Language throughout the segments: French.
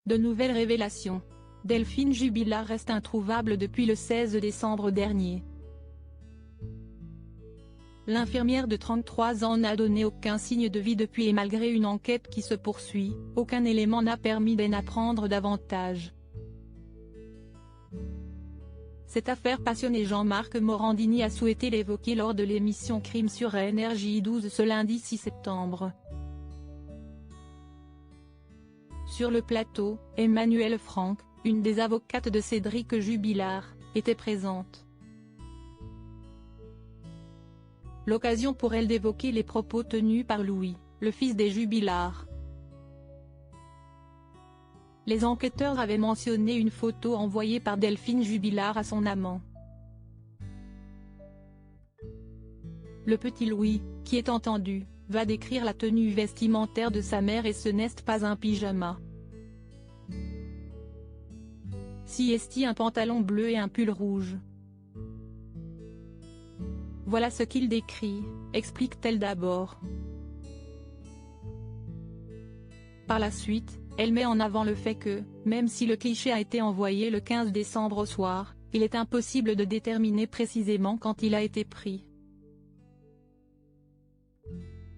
De nouvelles révélations. Delphine Jubilard reste introuvable depuis le 16 décembre dernier. L'infirmière de 33 ans n'a donné aucun signe de vie depuis et malgré une enquête qui se poursuit, aucun élément n'a permis d'en apprendre davantage. Cette affaire passionne et Jean-Marc Morandini a souhaité l'évoquer lors de l'émission Crime sur NRJ 12 ce lundi 6 septembre. Sur le plateau, Emmanuelle Franck, une des avocates de Cédric Jubilard, était présente. L'occasion pour elle d'évoquer les propos tenus par Louis, le fils des Jubilard. Les enquêteurs avaient mentionné une photo envoyée par Delphine Jubilard à son amant. Le petit Louis, qui est entendu, va décrire la tenue vestimentaire de sa mère et ce n'est pas un pyjama. Si est-il un pantalon bleu et un pull rouge. Voilà ce qu'il décrit, explique-t-elle d'abord. Par la suite, elle met en avant le fait que, même si le cliché a été envoyé le 15 décembre au soir, il est impossible de déterminer précisément quand il a été pris.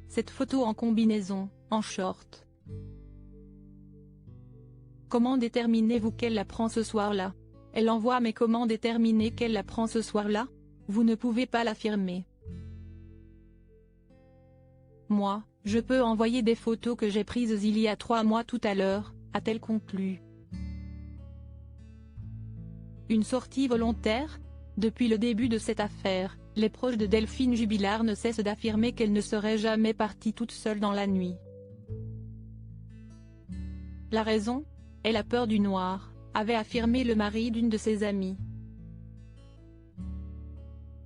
Cette photo en combinaison, en short. Comment déterminez-vous qu'elle la prend ce soir-là? Elle l'envoie mais comment déterminer qu'elle la prend ce soir-là? Vous ne pouvez pas l'affirmer. Moi, je peux envoyer des photos que j'ai prises il y a 3 mois tout à l'heure, a-t-elle conclu. Une sortie volontaire? Depuis le début de cette affaire, les proches de Delphine Jubilard ne cessent d'affirmer qu'elle ne serait jamais partie toute seule dans la nuit. La raison? Elle a peur du noir, avait affirmé le mari d'une de ses amies.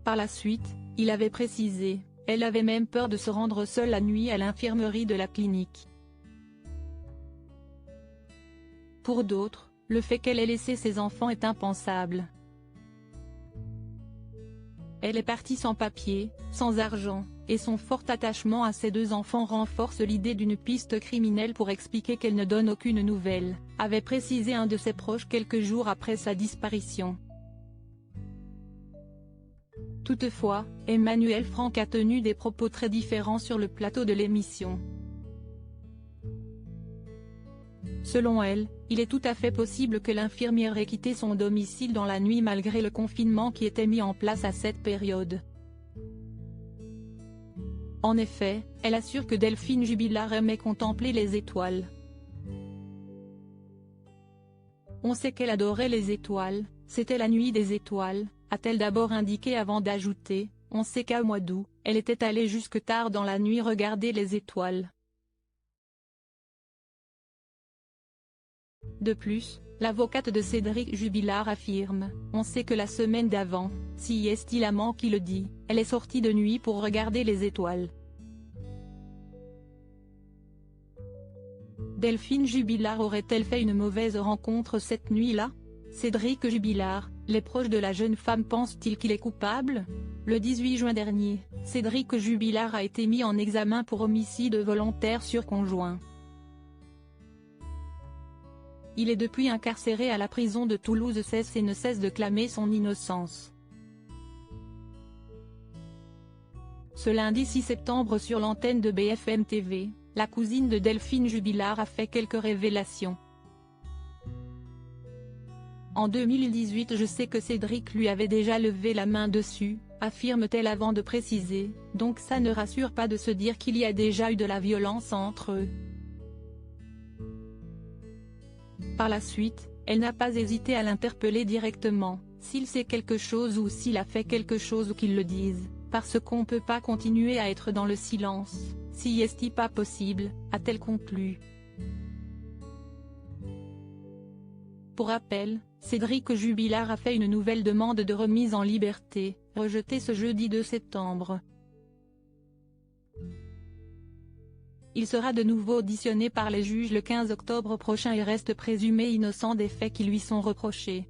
Par la suite, il avait précisé, elle avait même peur de se rendre seule la nuit à l'infirmerie de la clinique. Pour d'autres, le fait qu'elle ait laissé ses enfants est impensable. Elle est partie sans papier, sans argent, et son fort attachement à ses 2 enfants renforce l'idée d'une piste criminelle pour expliquer qu'elle ne donne aucune nouvelle, avait précisé un de ses proches quelques jours après sa disparition. Toutefois, Emmanuelle Franck a tenu des propos très différents sur le plateau de l'émission. Selon elle, il est tout à fait possible que l'infirmière ait quitté son domicile dans la nuit malgré le confinement qui était mis en place à cette période. En effet, elle assure que Delphine Jubilard aimait contempler les étoiles. On sait qu'elle adorait les étoiles, c'était la nuit des étoiles, a-t-elle d'abord indiqué avant d'ajouter, on sait qu'au mois d'août, elle était allée jusque tard dans la nuit regarder les étoiles. De plus, l'avocate de Cédric Jubilard affirme, on sait que la semaine d'avant, si est l'amant qui le dit, elle est sortie de nuit pour regarder les étoiles. Delphine Jubilard aurait-elle fait une mauvaise rencontre cette nuit-là? Cédric Jubilard, les proches de la jeune femme pensent-ils qu'il est coupable? Le 18 juin dernier, Cédric Jubilard a été mis en examen pour homicide volontaire sur conjoint. Il est depuis incarcéré à la prison de Toulouse et ne cesse de clamer son innocence. Ce lundi 6 septembre sur l'antenne de BFM TV, la cousine de Delphine Jubilard a fait quelques révélations. En 2018 je sais que Cédric lui avait déjà levé la main dessus, affirme-t-elle avant de préciser, donc ça ne rassure pas de se dire qu'il y a déjà eu de la violence entre eux. Par la suite, elle n'a pas hésité à l'interpeller directement, s'il sait quelque chose ou s'il a fait quelque chose ou qu'il le dise, parce qu'on peut pas continuer à être dans le silence, si est-il pas possible, a-t-elle conclu. Pour rappel, Cédric Jubilard a fait une nouvelle demande de remise en liberté, rejetée ce jeudi 2 septembre. Il sera de nouveau auditionné par les juges le 15 octobre prochain et reste présumé innocent des faits qui lui sont reprochés.